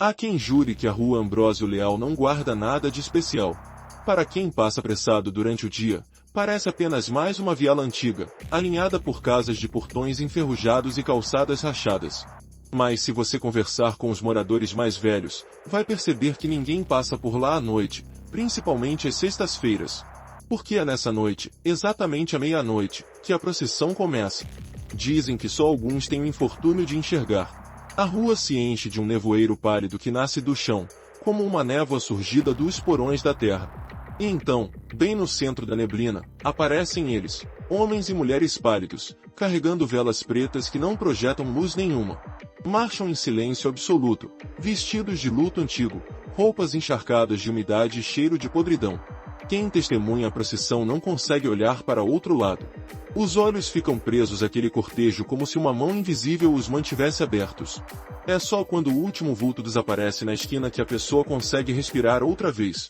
Há quem jure que a Rua Ambrósio Leal não guarda nada de especial. Para quem passa apressado durante o dia, parece apenas mais uma viela antiga, alinhada por casas de portões enferrujados e calçadas rachadas. Mas se você conversar com os moradores mais velhos, vai perceber que ninguém passa por lá à noite, principalmente às sextas-feiras. Porque é nessa noite, exatamente à meia-noite, que a procissão começa. Dizem que só alguns têm o infortúnio de enxergar. A rua se enche de um nevoeiro pálido que nasce do chão, como uma névoa surgida dos porões da terra. E então, bem no centro da neblina, aparecem eles, homens e mulheres pálidos, carregando velas pretas que não projetam luz nenhuma. Marcham em silêncio absoluto, vestidos de luto antigo, roupas encharcadas de umidade e cheiro de podridão. Quem testemunha a procissão não consegue olhar para outro lado. Os olhos ficam presos àquele cortejo como se uma mão invisível os mantivesse abertos. É só quando o último vulto desaparece na esquina que a pessoa consegue respirar outra vez.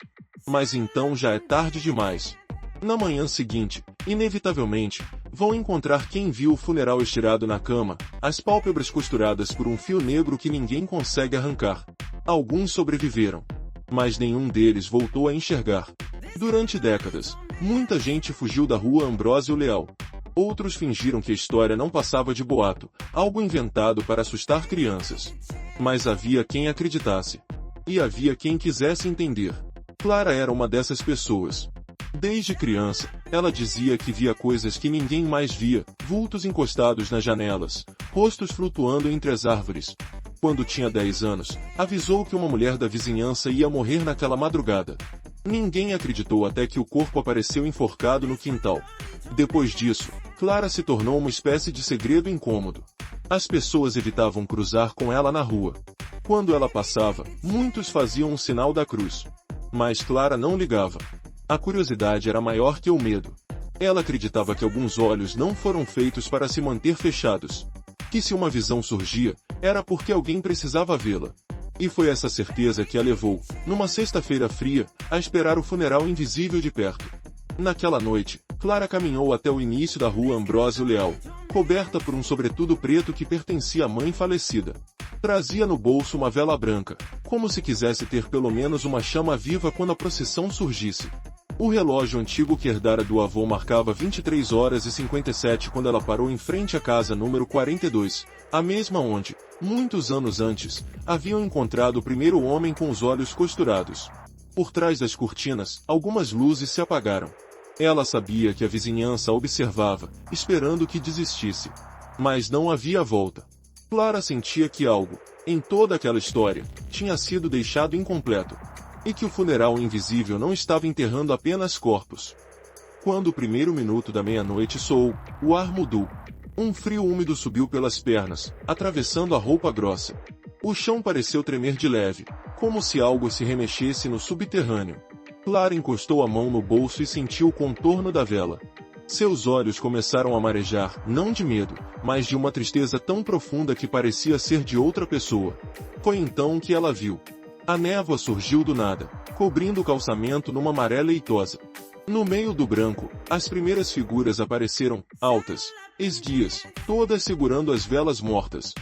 Mas então já é tarde demais. Na manhã seguinte, inevitavelmente, vão encontrar quem viu o funeral estirado na cama, as pálpebras costuradas por um fio negro que ninguém consegue arrancar. Alguns sobreviveram, mas nenhum deles voltou a enxergar. Durante décadas, muita gente fugiu da Rua Ambrósio Leal. Outros fingiram que a história não passava de boato, algo inventado para assustar crianças. Mas havia quem acreditasse. E havia quem quisesse entender. Clara era uma dessas pessoas. Desde criança, ela dizia que via coisas que ninguém mais via, vultos encostados nas janelas, rostos flutuando entre as árvores. Quando tinha 10 anos, avisou que uma mulher da vizinhança ia morrer naquela madrugada. Ninguém acreditou até que o corpo apareceu enforcado no quintal. Depois disso, Clara se tornou uma espécie de segredo incômodo. As pessoas evitavam cruzar com ela na rua. Quando ela passava, muitos faziam um sinal da cruz. Mas Clara não ligava. A curiosidade era maior que o medo. Ela acreditava que alguns olhos não foram feitos para se manter fechados. Que se uma visão surgia, era porque alguém precisava vê-la. E foi essa certeza que a levou, numa sexta-feira fria, a esperar o funeral invisível de perto. Naquela noite, Clara caminhou até o início da Rua Ambrósio Leal, coberta por um sobretudo preto que pertencia à mãe falecida. Trazia no bolso uma vela branca, como se quisesse ter pelo menos uma chama viva quando a procissão surgisse. O relógio antigo que herdara do avô marcava 23 horas e 57 quando ela parou em frente à casa número 42, a mesma onde, muitos anos antes, haviam encontrado o primeiro homem com os olhos costurados. Por trás das cortinas, algumas luzes se apagaram. Ela sabia que a vizinhança a observava, esperando que desistisse. Mas não havia volta. Clara sentia que algo, em toda aquela história, tinha sido deixado incompleto. E que o funeral invisível não estava enterrando apenas corpos. Quando o primeiro minuto da meia-noite soou, o ar mudou. Um frio úmido subiu pelas pernas, atravessando a roupa grossa. O chão pareceu tremer de leve, como se algo se remexesse no subterrâneo. Clara encostou a mão no bolso e sentiu o contorno da vela. Seus olhos começaram a marejar, não de medo, mas de uma tristeza tão profunda que parecia ser de outra pessoa. Foi então que ela viu. A névoa surgiu do nada, cobrindo o calçamento numa maré leitosa. No meio do branco, as primeiras figuras apareceram, altas, esguias, todas segurando as velas mortas.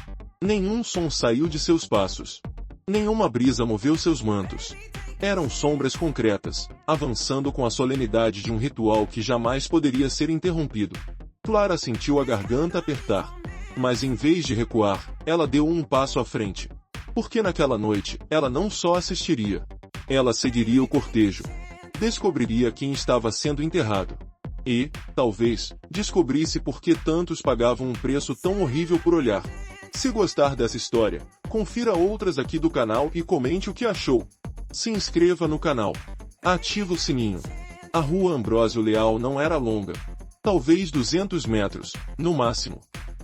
Nenhum som saiu de seus passos. Nenhuma brisa moveu seus mantos. Eram sombras concretas, avançando com a solenidade de um ritual que jamais poderia ser interrompido. Clara sentiu a garganta apertar. Mas em vez de recuar, ela deu um passo à frente. Porque naquela noite, ela não só assistiria. Ela seguiria o cortejo. Descobriria quem estava sendo enterrado. E, talvez, descobrisse por que tantos pagavam um preço tão horrível por olhar. Se gostar dessa história, confira outras aqui do canal e comente o que achou. Se inscreva no canal. Ative o sininho. A Rua Ambrósio Leal não era longa. Talvez 200 metros, no máximo.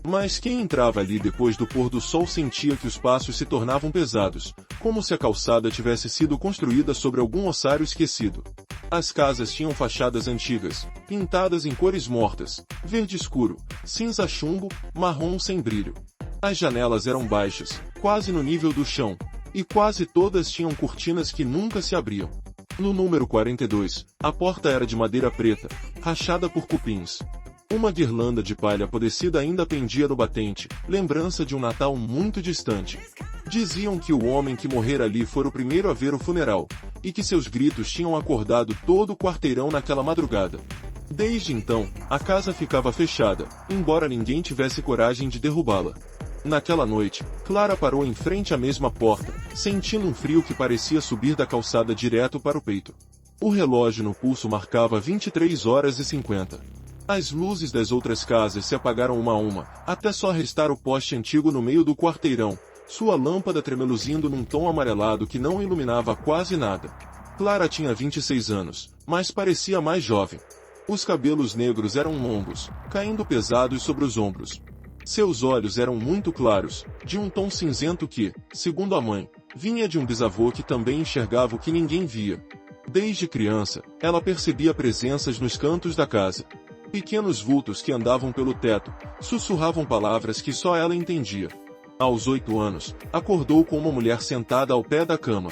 Mas quem entrava ali depois do pôr do sol sentia que os passos se tornavam pesados, como se a calçada tivesse sido construída sobre algum ossário esquecido. As casas tinham fachadas antigas, pintadas em cores mortas, verde escuro, cinza chumbo, marrom sem brilho. As janelas eram baixas, quase no nível do chão, e quase todas tinham cortinas que nunca se abriam. No número 42, a porta era de madeira preta, rachada por cupins. Uma guirlanda de palha apodrecida ainda pendia do batente, lembrança de um Natal muito distante. Diziam que o homem que morrera ali fora o primeiro a ver o funeral, e que seus gritos tinham acordado todo o quarteirão naquela madrugada. Desde então, a casa ficava fechada, embora ninguém tivesse coragem de derrubá-la. Naquela noite, Clara parou em frente à mesma porta, sentindo um frio que parecia subir da calçada direto para o peito. O relógio no pulso marcava 23h50. As luzes das outras casas se apagaram uma a uma, até só restar o poste antigo no meio do quarteirão, sua lâmpada tremeluzindo num tom amarelado que não iluminava quase nada. Clara tinha 26 anos, mas parecia mais jovem. Os cabelos negros eram longos, caindo pesados sobre os ombros. Seus olhos eram muito claros, de um tom cinzento que, segundo a mãe, vinha de um bisavô que também enxergava o que ninguém via. Desde criança, ela percebia presenças nos cantos da casa. Pequenos vultos que andavam pelo teto, sussurravam palavras que só ela entendia. Aos 8 anos, acordou com uma mulher sentada ao pé da cama.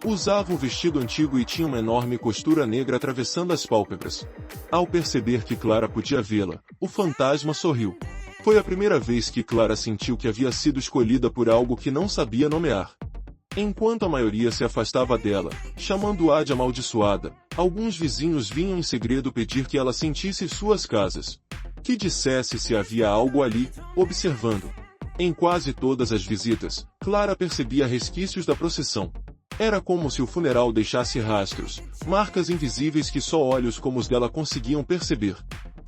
Usava um vestido antigo e tinha uma enorme costura negra atravessando as pálpebras. Ao perceber que Clara podia vê-la, o fantasma sorriu. Foi a primeira vez que Clara sentiu que havia sido escolhida por algo que não sabia nomear. Enquanto a maioria se afastava dela, chamando-a de amaldiçoada, alguns vizinhos vinham em segredo pedir que ela sentisse suas casas. Que dissesse se havia algo ali, observando. Em quase todas as visitas, Clara percebia resquícios da procissão. Era como se o funeral deixasse rastros, marcas invisíveis que só olhos como os dela conseguiam perceber.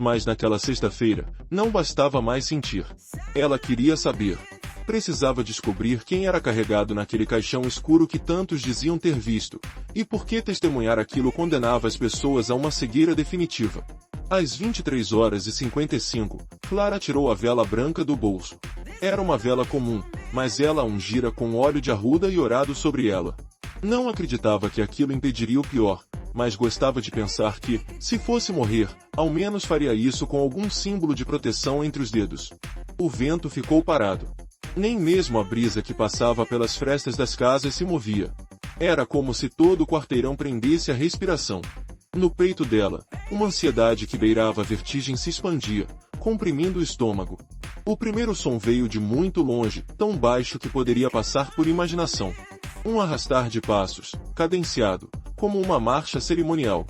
Mas naquela sexta-feira, não bastava mais sentir. Ela queria saber. Precisava descobrir quem era carregado naquele caixão escuro que tantos diziam ter visto, e por que testemunhar aquilo condenava as pessoas a uma cegueira definitiva. Às 23h55, Clara tirou a vela branca do bolso. Era uma vela comum, mas ela a ungira com óleo de arruda e orado sobre ela. Não acreditava que aquilo impediria o pior, mas gostava de pensar que, se fosse morrer, ao menos faria isso com algum símbolo de proteção entre os dedos. O vento ficou parado. Nem mesmo a brisa que passava pelas frestas das casas se movia. Era como se todo o quarteirão prendesse a respiração. No peito dela, uma ansiedade que beirava a vertigem se expandia, comprimindo o estômago. O primeiro som veio de muito longe, tão baixo que poderia passar por imaginação. Um arrastar de passos, cadenciado, como uma marcha cerimonial.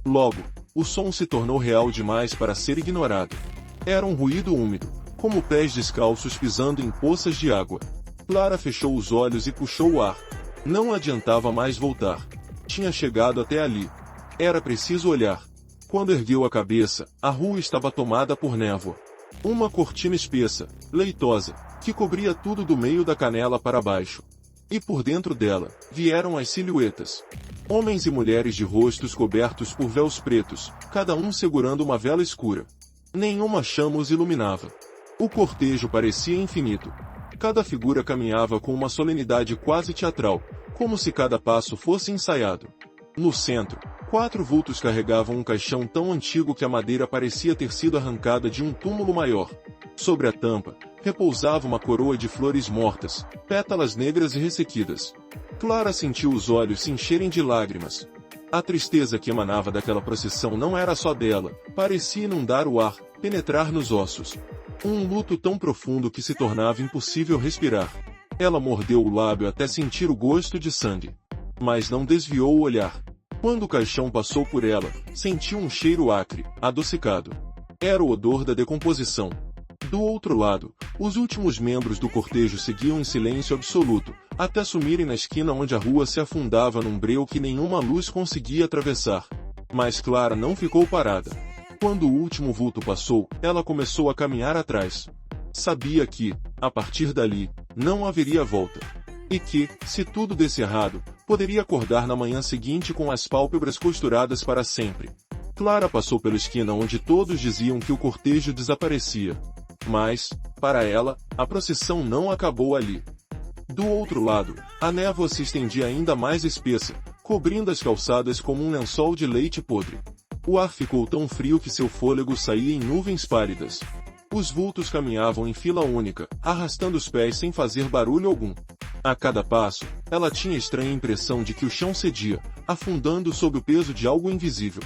Logo, o som se tornou real demais para ser ignorado. Era um ruído úmido, como pés descalços pisando em poças de água. Clara fechou os olhos e puxou o ar. Não adiantava mais voltar. Tinha chegado até ali. Era preciso olhar. Quando ergueu a cabeça, a rua estava tomada por névoa. Uma cortina espessa, leitosa, que cobria tudo do meio da canela para baixo. E por dentro dela, vieram as silhuetas. Homens e mulheres de rostos cobertos por véus pretos, cada um segurando uma vela escura. Nenhuma chama os iluminava. O cortejo parecia infinito. Cada figura caminhava com uma solenidade quase teatral, como se cada passo fosse ensaiado. No centro, 4 vultos carregavam um caixão tão antigo que a madeira parecia ter sido arrancada de um túmulo maior. Sobre a tampa, repousava uma coroa de flores mortas, pétalas negras e ressequidas. Clara sentiu os olhos se encherem de lágrimas. A tristeza que emanava daquela procissão não era só dela, parecia inundar o ar, penetrar nos ossos. Um luto tão profundo que se tornava impossível respirar. Ela mordeu o lábio até sentir o gosto de sangue. Mas não desviou o olhar. Quando o caixão passou por ela, sentiu um cheiro acre, adocicado. Era o odor da decomposição. Do outro lado, os últimos membros do cortejo seguiam em silêncio absoluto, até sumirem na esquina onde a rua se afundava num breu que nenhuma luz conseguia atravessar. Mas Clara não ficou parada. Quando o último vulto passou, ela começou a caminhar atrás. Sabia que, a partir dali, não haveria volta. E que, se tudo desse errado, poderia acordar na manhã seguinte com as pálpebras costuradas para sempre. Clara passou pela esquina onde todos diziam que o cortejo desaparecia. Mas, para ela, a procissão não acabou ali. Do outro lado, a névoa se estendia ainda mais espessa, cobrindo as calçadas como um lençol de leite podre. O ar ficou tão frio que seu fôlego saía em nuvens pálidas. Os vultos caminhavam em fila única, arrastando os pés sem fazer barulho algum. A cada passo, ela tinha a estranha impressão de que o chão cedia, afundando sob o peso de algo invisível.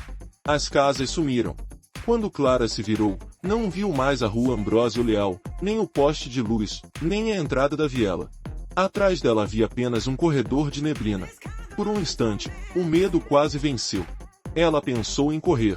As casas sumiram. Quando Clara se virou, não viu mais a rua Ambrósio Leal, nem o poste de luz, nem a entrada da viela. Atrás dela havia apenas um corredor de neblina. Por um instante, o medo quase venceu. Ela pensou em correr.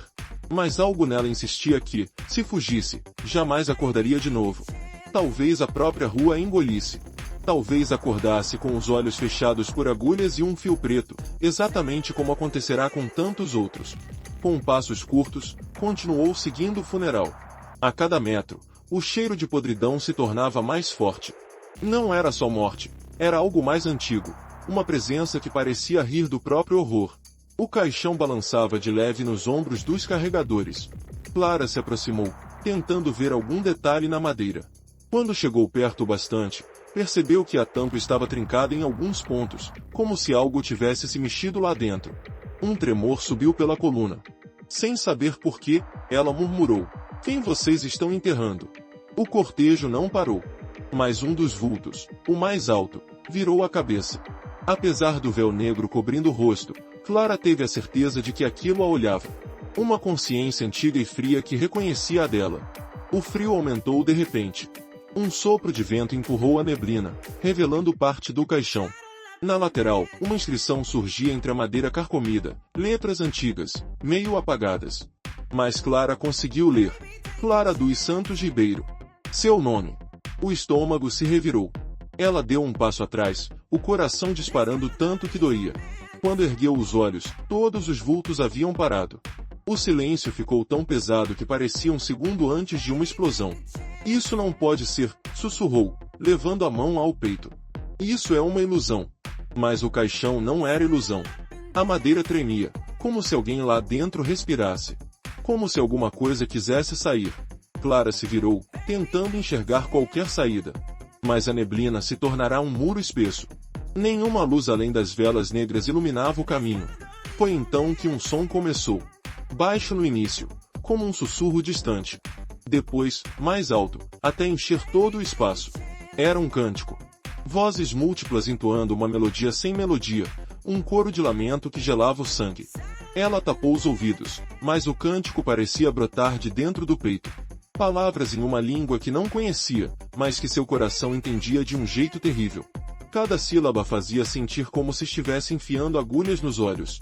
Mas algo nela insistia que, se fugisse, jamais acordaria de novo. Talvez a própria rua a engolisse. Talvez acordasse com os olhos fechados por agulhas e um fio preto, exatamente como acontecerá com tantos outros. Com passos curtos, continuou seguindo o funeral. A cada metro, o cheiro de podridão se tornava mais forte. Não era só morte, era algo mais antigo, uma presença que parecia rir do próprio horror. O caixão balançava de leve nos ombros dos carregadores. Clara se aproximou, tentando ver algum detalhe na madeira. Quando chegou perto o bastante, percebeu que a tampa estava trincada em alguns pontos, como se algo tivesse se mexido lá dentro. Um tremor subiu pela coluna. Sem saber por quê, ela murmurou: "Quem vocês estão enterrando?" O cortejo não parou. Mas um dos vultos, o mais alto, virou a cabeça. Apesar do véu negro cobrindo o rosto, Clara teve a certeza de que aquilo a olhava. Uma consciência antiga e fria que reconhecia a dela. O frio aumentou de repente. Um sopro de vento empurrou a neblina, revelando parte do caixão. Na lateral, uma inscrição surgia entre a madeira carcomida, letras antigas, meio apagadas. Mas Clara conseguiu ler. Clara dos Santos Ribeiro. Seu nome. O estômago se revirou. Ela deu um passo atrás, o coração disparando tanto que doía. Quando ergueu os olhos, todos os vultos haviam parado. O silêncio ficou tão pesado que parecia um segundo antes de uma explosão. "Isso não pode ser", sussurrou, levando a mão ao peito. "Isso é uma ilusão." Mas o caixão não era ilusão. A madeira tremia, como se alguém lá dentro respirasse. Como se alguma coisa quisesse sair. Clara se virou, tentando enxergar qualquer saída. Mas a neblina se tornará um muro espesso. Nenhuma luz além das velas negras iluminava o caminho. Foi então que um som começou. Baixo no início, como um sussurro distante. Depois, mais alto, até encher todo o espaço. Era um cântico. Vozes múltiplas entoando uma melodia sem melodia, um coro de lamento que gelava o sangue. Ela tapou os ouvidos, mas o cântico parecia brotar de dentro do peito. Palavras em uma língua que não conhecia, mas que seu coração entendia de um jeito terrível. Cada sílaba fazia sentir como se estivesse enfiando agulhas nos olhos.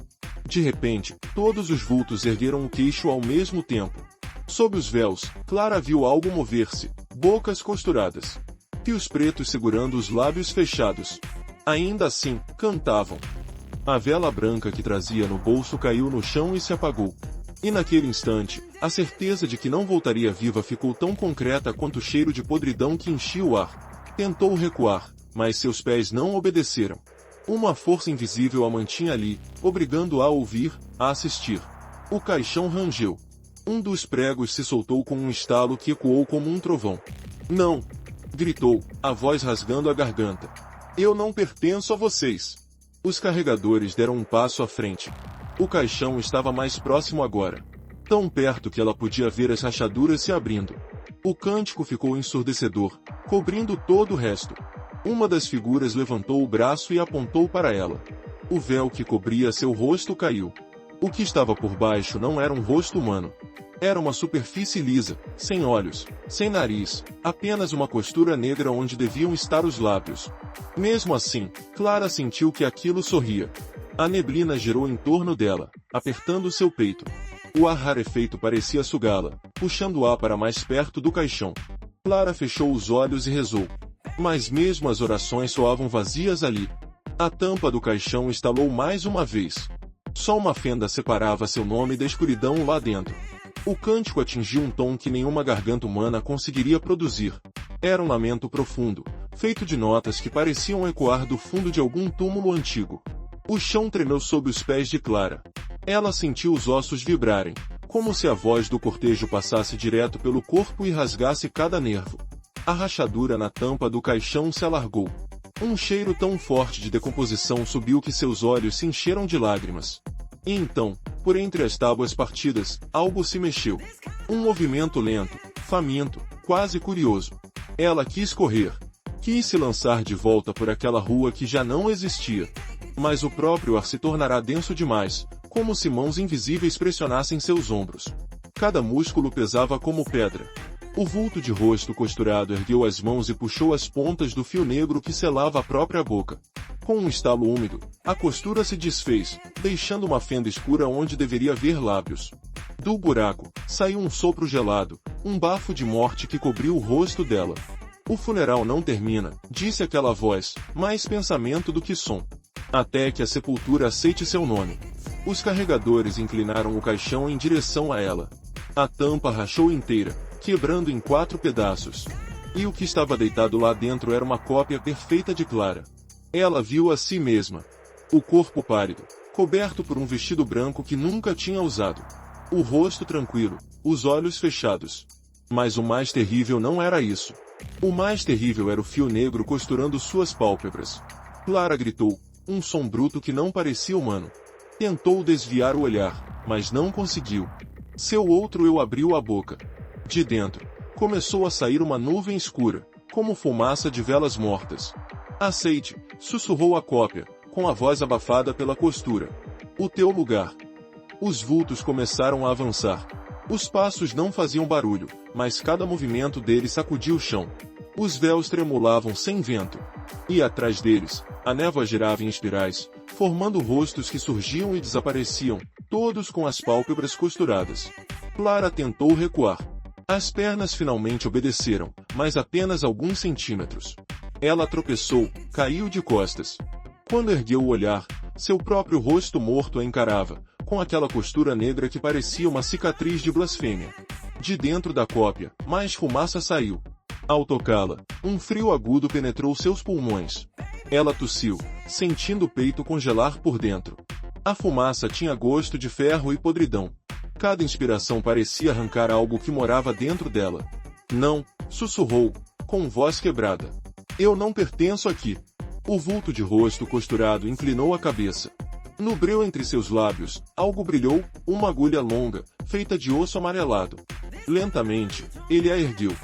De repente, todos os vultos ergueram o queixo ao mesmo tempo. Sob os véus, Clara viu algo mover-se, bocas costuradas. Fios pretos segurando os lábios fechados. Ainda assim, cantavam. A vela branca que trazia no bolso caiu no chão e se apagou. E naquele instante, a certeza de que não voltaria viva ficou tão concreta quanto o cheiro de podridão que enchia o ar. Tentou recuar, mas seus pés não obedeceram. Uma força invisível a mantinha ali, obrigando-a a ouvir, a assistir. O caixão rangeu. Um dos pregos se soltou com um estalo que ecoou como um trovão. "Não!" gritou, a voz rasgando a garganta. "Eu não pertenço a vocês." Os carregadores deram um passo à frente. O caixão estava mais próximo agora. Tão perto que ela podia ver as rachaduras se abrindo. O cântico ficou ensurdecedor, cobrindo todo o resto. Uma das figuras levantou o braço e apontou para ela. O véu que cobria seu rosto caiu. O que estava por baixo não era um rosto humano. Era uma superfície lisa, sem olhos, sem nariz, apenas uma costura negra onde deviam estar os lábios. Mesmo assim, Clara sentiu que aquilo sorria. A neblina girou em torno dela, apertando seu peito. O ar rarefeito parecia sugá-la, puxando-a para mais perto do caixão. Clara fechou os olhos e rezou. Mas mesmo as orações soavam vazias ali. A tampa do caixão estalou mais uma vez. Só uma fenda separava seu nome da escuridão lá dentro. O cântico atingiu um tom que nenhuma garganta humana conseguiria produzir. Era um lamento profundo, feito de notas que pareciam ecoar do fundo de algum túmulo antigo. O chão tremeu sob os pés de Clara. Ela sentiu os ossos vibrarem, como se a voz do cortejo passasse direto pelo corpo e rasgasse cada nervo. A rachadura na tampa do caixão se alargou. Um cheiro tão forte de decomposição subiu que seus olhos se encheram de lágrimas. E então, por entre as tábuas partidas, algo se mexeu. Um movimento lento, faminto, quase curioso. Ela quis correr. Quis se lançar de volta por aquela rua que já não existia. Mas o próprio ar se tornará denso demais, como se mãos invisíveis pressionassem seus ombros. Cada músculo pesava como pedra. O vulto de rosto costurado ergueu as mãos e puxou as pontas do fio negro que selava a própria boca. Com um estalo úmido, a costura se desfez, deixando uma fenda escura onde deveria haver lábios. Do buraco, saiu um sopro gelado, um bafo de morte que cobriu o rosto dela. O funeral não termina, disse aquela voz, mais pensamento do que som. Até que a sepultura aceite seu nome. Os carregadores inclinaram o caixão em direção a ela. A tampa rachou inteira, quebrando em 4 pedaços. E o que estava deitado lá dentro era uma cópia perfeita de Clara. Ela viu a si mesma. O corpo pálido, coberto por um vestido branco que nunca tinha usado. O rosto tranquilo, os olhos fechados. Mas o mais terrível não era isso. O mais terrível era o fio negro costurando suas pálpebras. Clara gritou, um som bruto que não parecia humano. Tentou desviar o olhar, mas não conseguiu. Seu outro eu abriu a boca. De dentro, começou a sair uma nuvem escura, como fumaça de velas mortas. Aceite, sussurrou a cópia, com a voz abafada pela costura. O teu lugar. Os vultos começaram a avançar. Os passos não faziam barulho, mas cada movimento deles sacudia o chão. Os véus tremulavam sem vento. E atrás deles, a névoa girava em espirais, formando rostos que surgiam e desapareciam, todos com as pálpebras costuradas. Clara tentou recuar. As pernas finalmente obedeceram, mas apenas alguns centímetros. Ela tropeçou, caiu de costas. Quando ergueu o olhar, seu próprio rosto morto a encarava, com aquela costura negra que parecia uma cicatriz de blasfêmia. De dentro da cópia, mais fumaça saiu. Ao tocá-la, um frio agudo penetrou seus pulmões. Ela tossiu, sentindo o peito congelar por dentro. A fumaça tinha gosto de ferro e podridão. Cada inspiração parecia arrancar algo que morava dentro dela. Não, sussurrou, com voz quebrada. Eu não pertenço aqui. O vulto de rosto costurado inclinou a cabeça. No breu entre seus lábios, algo brilhou, uma agulha longa, feita de osso amarelado. Lentamente, ele a ergueu.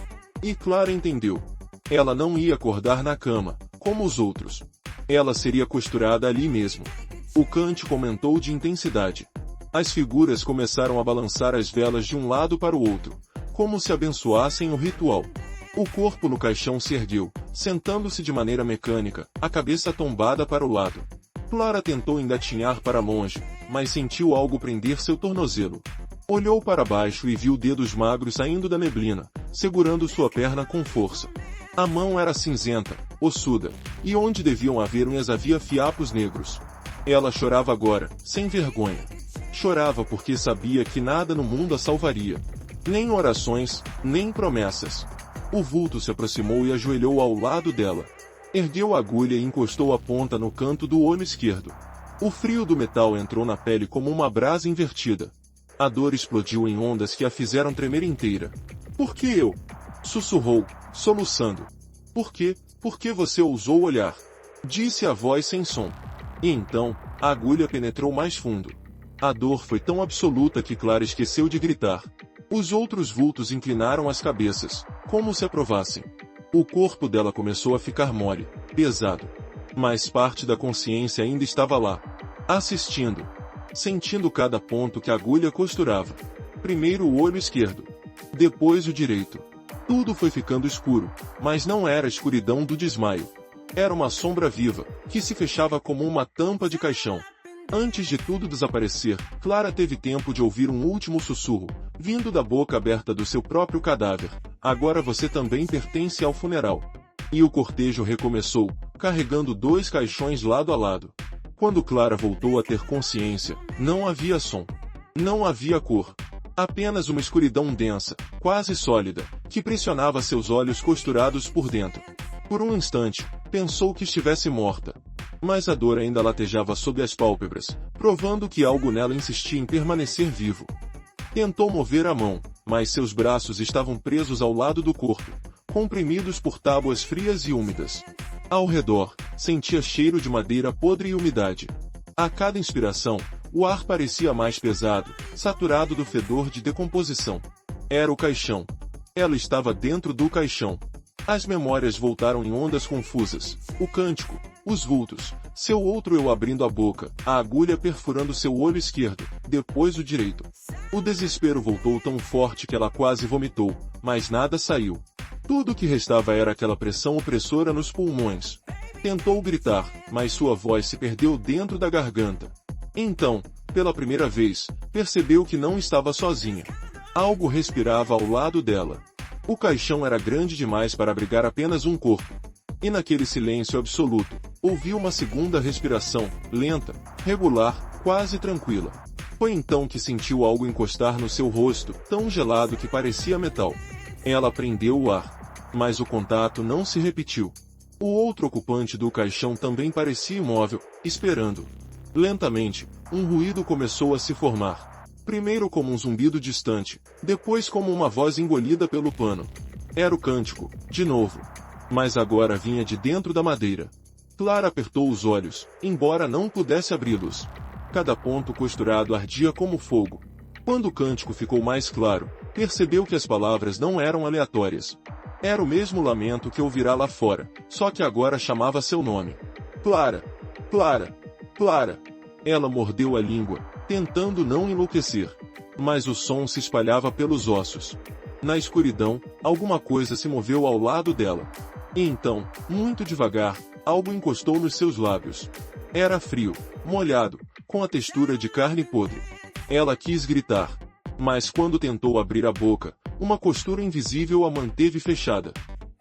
E Clara entendeu. Ela não ia acordar na cama, como os outros. Ela seria costurada ali mesmo. O cântico aumentou de intensidade. As figuras começaram a balançar as velas de um lado para o outro, como se abençoassem o ritual. O corpo no caixão se ergueu, sentando-se de maneira mecânica, a cabeça tombada para o lado. Clara tentou engatinhar para longe, mas sentiu algo prender seu tornozelo. Olhou para baixo e viu dedos magros saindo da neblina, segurando sua perna com força. A mão era cinzenta, ossuda, e onde deviam haver unhas havia fiapos negros. Ela chorava agora, sem vergonha. Chorava porque sabia que nada no mundo a salvaria. Nem orações, nem promessas. O vulto se aproximou e ajoelhou ao lado dela. Ergueu a agulha e encostou a ponta no canto do olho esquerdo. O frio do metal entrou na pele como uma brasa invertida. A dor explodiu em ondas que a fizeram tremer inteira. Por que eu? Sussurrou, soluçando. Por quê? Por que você ousou olhar? Disse a voz sem som. E então, a agulha penetrou mais fundo. A dor foi tão absoluta que Clara esqueceu de gritar. Os outros vultos inclinaram as cabeças, como se aprovassem. O corpo dela começou a ficar mole, pesado. Mas parte da consciência ainda estava lá, assistindo, sentindo cada ponto que a agulha costurava. Primeiro o olho esquerdo, depois o direito. Tudo foi ficando escuro, mas não era a escuridão do desmaio. Era uma sombra viva, que se fechava como uma tampa de caixão. Antes de tudo desaparecer, Clara teve tempo de ouvir um último sussurro, vindo da boca aberta do seu próprio cadáver. Agora você também pertence ao funeral. E o cortejo recomeçou, carregando 2 caixões lado a lado. Quando Clara voltou a ter consciência, não havia som. Não havia cor. Apenas uma escuridão densa, quase sólida, que pressionava seus olhos costurados por dentro. Por um instante, pensou que estivesse morta. Mas a dor ainda latejava sob as pálpebras, provando que algo nela insistia em permanecer vivo. Tentou mover a mão, mas seus braços estavam presos ao lado do corpo, comprimidos por tábuas frias e úmidas. Ao redor, sentia cheiro de madeira podre e umidade. A cada inspiração, o ar parecia mais pesado, saturado do fedor de decomposição. Era o caixão. Ela estava dentro do caixão. As memórias voltaram em ondas confusas. O cântico, os vultos, seu outro eu abrindo a boca, a agulha perfurando seu olho esquerdo, depois o direito. O desespero voltou tão forte que ela quase vomitou, mas nada saiu. Tudo o que restava era aquela pressão opressora nos pulmões. Tentou gritar, mas sua voz se perdeu dentro da garganta. Então, pela primeira vez, percebeu que não estava sozinha. Algo respirava ao lado dela. O caixão era grande demais para abrigar apenas um corpo. E naquele silêncio absoluto, ouviu uma segunda respiração, lenta, regular, quase tranquila. Foi então que sentiu algo encostar no seu rosto, tão gelado que parecia metal. Ela prendeu o ar. Mas o contato não se repetiu. O outro ocupante do caixão também parecia imóvel, esperando. Lentamente, um ruído começou a se formar. Primeiro como um zumbido distante, depois como uma voz engolida pelo pano. Era o cântico, de novo. Mas agora vinha de dentro da madeira. Clara apertou os olhos, embora não pudesse abri-los. Cada ponto costurado ardia como fogo. Quando o cântico ficou mais claro, percebeu que as palavras não eram aleatórias. Era o mesmo lamento que ouvirá lá fora, só que agora chamava seu nome. Clara! Clara! Clara! Ela mordeu a língua, tentando não enlouquecer. Mas o som se espalhava pelos ossos. Na escuridão, alguma coisa se moveu ao lado dela. E então, muito devagar, algo encostou nos seus lábios. Era frio, molhado, com a textura de carne podre. Ela quis gritar. Mas quando tentou abrir a boca, uma costura invisível a manteve fechada.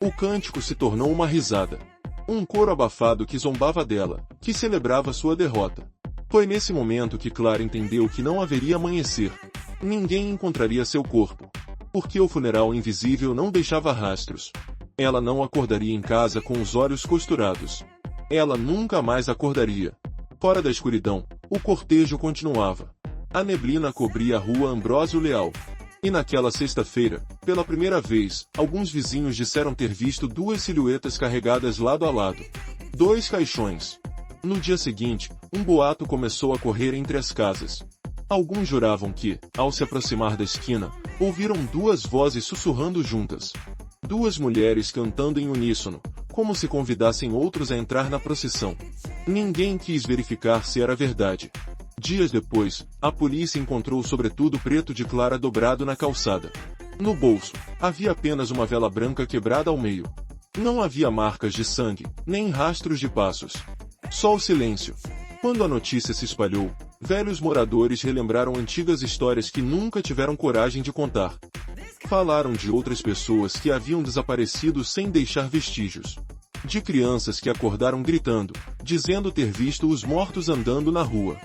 O cântico se tornou uma risada. Um coro abafado que zombava dela, que celebrava sua derrota. Foi nesse momento que Clara entendeu que não haveria amanhecer. Ninguém encontraria seu corpo. Porque o funeral invisível não deixava rastros. Ela não acordaria em casa com os olhos costurados. Ela nunca mais acordaria. Fora da escuridão, o cortejo continuava. A neblina cobria a rua Ambrósio Leal. E naquela sexta-feira, pela primeira vez, alguns vizinhos disseram ter visto duas silhuetas carregadas lado a lado. 2 caixões. No dia seguinte, um boato começou a correr entre as casas. Alguns juravam que, ao se aproximar da esquina, ouviram 2 vozes sussurrando juntas. 2 mulheres cantando em uníssono, como se convidassem outros a entrar na procissão. Ninguém quis verificar se era verdade. Dias depois, a polícia encontrou o sobretudo preto de Clara dobrado na calçada. No bolso, havia apenas uma vela branca quebrada ao meio. Não havia marcas de sangue, nem rastros de passos. Só o silêncio. Quando a notícia se espalhou, velhos moradores relembraram antigas histórias que nunca tiveram coragem de contar. Falaram de outras pessoas que haviam desaparecido sem deixar vestígios. De crianças que acordaram gritando, dizendo ter visto os mortos andando na rua.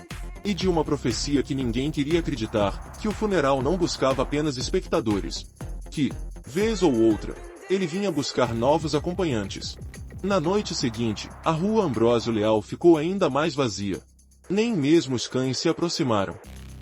E de uma profecia que ninguém queria acreditar, que o funeral não buscava apenas espectadores. Que, vez ou outra, ele vinha buscar novos acompanhantes. Na noite seguinte, a rua Ambrósio Leal ficou ainda mais vazia. Nem mesmo os cães se aproximaram.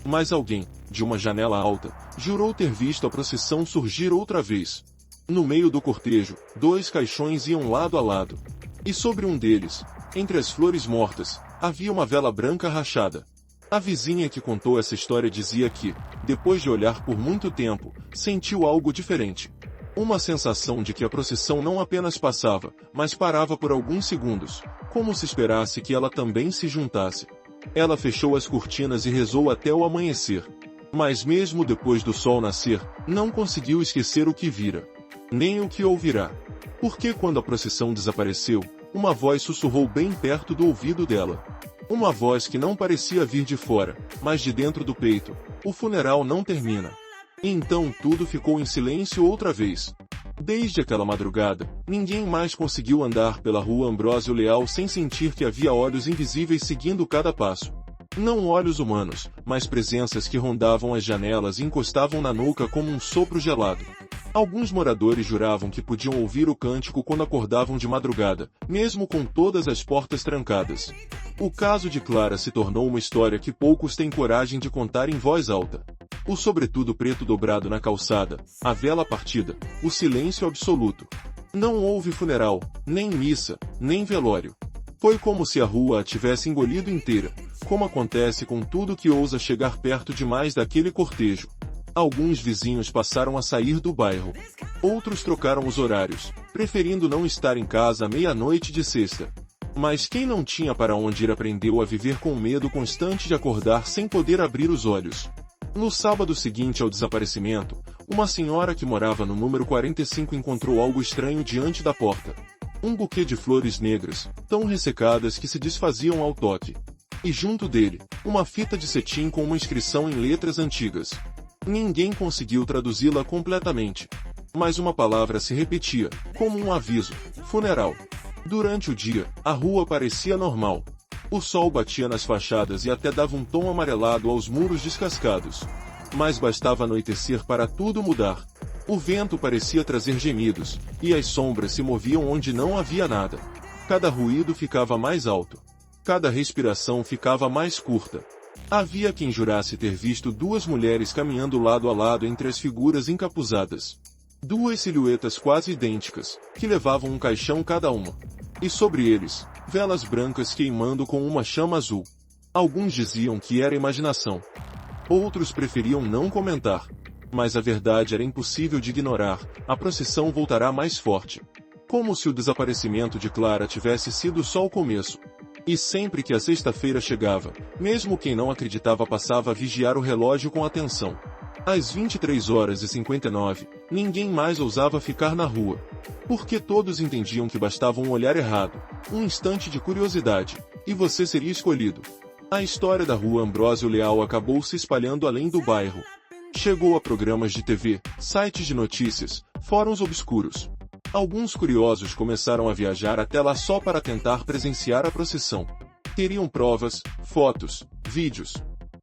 Mas alguém, de uma janela alta, jurou ter visto a procissão surgir outra vez. No meio do cortejo, 2 caixões iam lado a lado. E sobre um deles, entre as flores mortas, havia uma vela branca rachada. A vizinha que contou essa história dizia que, depois de olhar por muito tempo, sentiu algo diferente. Uma sensação de que a procissão não apenas passava, mas parava por alguns segundos, como se esperasse que ela também se juntasse. Ela fechou as cortinas e rezou até o amanhecer. Mas mesmo depois do sol nascer, não conseguiu esquecer o que vira. Nem o que ouvirá. Porque quando a procissão desapareceu, uma voz sussurrou bem perto do ouvido dela. Uma voz que não parecia vir de fora, mas de dentro do peito. O funeral não termina. E então tudo ficou em silêncio outra vez. Desde aquela madrugada, ninguém mais conseguiu andar pela rua Ambrósio Leal sem sentir que havia olhos invisíveis seguindo cada passo. Não olhos humanos, mas presenças que rondavam as janelas e encostavam na nuca como um sopro gelado. Alguns moradores juravam que podiam ouvir o cântico quando acordavam de madrugada, mesmo com todas as portas trancadas. O caso de Clara se tornou uma história que poucos têm coragem de contar em voz alta. O sobretudo preto dobrado na calçada, a vela partida, o silêncio absoluto. Não houve funeral, nem missa, nem velório. Foi como se a rua a tivesse engolido inteira, como acontece com tudo que ousa chegar perto demais daquele cortejo. Alguns vizinhos passaram a sair do bairro. Outros trocaram os horários, preferindo não estar em casa à meia-noite de sexta. Mas quem não tinha para onde ir aprendeu a viver com medo constante de acordar sem poder abrir os olhos. No sábado seguinte ao desaparecimento, uma senhora que morava no número 45 encontrou algo estranho diante da porta. Um buquê de flores negras, tão ressecadas que se desfaziam ao toque. E junto dele, uma fita de cetim com uma inscrição em letras antigas. Ninguém conseguiu traduzi-la completamente. Mas uma palavra se repetia, como um aviso: funeral. Durante o dia, a rua parecia normal. O sol batia nas fachadas e até dava um tom amarelado aos muros descascados. Mas bastava anoitecer para tudo mudar. O vento parecia trazer gemidos, e as sombras se moviam onde não havia nada. Cada ruído ficava mais alto. Cada respiração ficava mais curta. Havia quem jurasse ter visto duas mulheres caminhando lado a lado entre as figuras encapuzadas. Duas silhuetas quase idênticas, que levavam um caixão cada uma. E sobre eles, velas brancas queimando com uma chama azul. Alguns diziam que era imaginação. Outros preferiam não comentar. Mas a verdade era impossível de ignorar: a procissão voltará mais forte. Como se o desaparecimento de Clara tivesse sido só o começo. E sempre que a sexta-feira chegava, mesmo quem não acreditava passava a vigiar o relógio com atenção. Às 23h59, ninguém mais ousava ficar na rua. Porque todos entendiam que bastava um olhar errado, um instante de curiosidade, e você seria escolhido. A história da Rua Ambrósio Leal acabou se espalhando além do bairro. Chegou a programas de TV, sites de notícias, fóruns obscuros. Alguns curiosos começaram a viajar até lá só para tentar presenciar a procissão. Queriam provas, fotos, vídeos.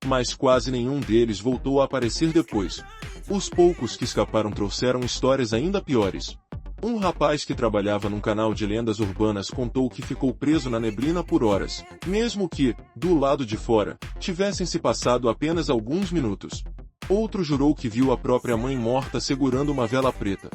Mas quase nenhum deles voltou a aparecer depois. Os poucos que escaparam trouxeram histórias ainda piores. Um rapaz que trabalhava num canal de lendas urbanas contou que ficou preso na neblina por horas, mesmo que, do lado de fora, tivessem se passado apenas alguns minutos. Outro jurou que viu a própria mãe morta segurando uma vela preta.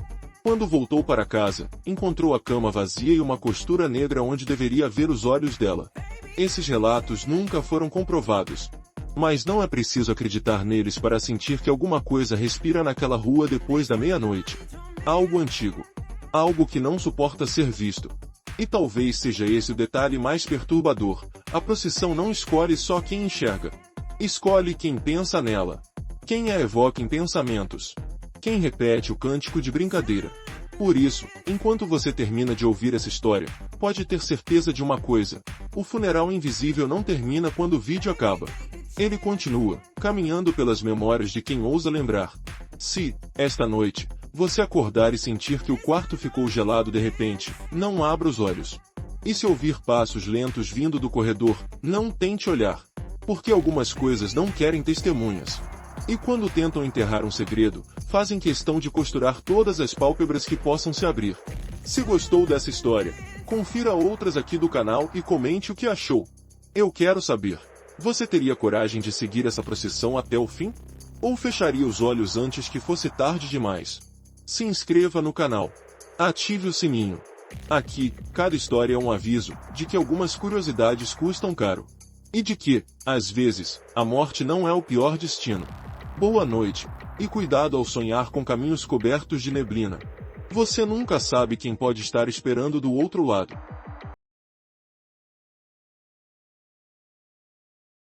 Quando voltou para casa, encontrou a cama vazia e uma costura negra onde deveria ver os olhos dela. Esses relatos nunca foram comprovados. Mas não é preciso acreditar neles para sentir que alguma coisa respira naquela rua depois da meia-noite. Algo antigo. Algo que não suporta ser visto. E talvez seja esse o detalhe mais perturbador: a procissão não escolhe só quem enxerga. Escolhe quem pensa nela. Quem a evoca em pensamentos. Quem repete o cântico de brincadeira. Por isso, enquanto você termina de ouvir essa história, pode ter certeza de uma coisa: o funeral invisível não termina quando o vídeo acaba. Ele continua, caminhando pelas memórias de quem ousa lembrar. Se, esta noite, você acordar e sentir que o quarto ficou gelado de repente, não abra os olhos. E se ouvir passos lentos vindo do corredor, não tente olhar. Porque algumas coisas não querem testemunhas. E quando tentam enterrar um segredo, fazem questão de costurar todas as pálpebras que possam se abrir. Se gostou dessa história, confira outras aqui do canal e comente o que achou. Eu quero saber. Você teria coragem de seguir essa procissão até o fim? Ou fecharia os olhos antes que fosse tarde demais? Se inscreva no canal. Ative o sininho. Aqui, cada história é um aviso de que algumas curiosidades custam caro. E de que, às vezes, a morte não é o pior destino. Boa noite, e cuidado ao sonhar com caminhos cobertos de neblina. Você nunca sabe quem pode estar esperando do outro lado.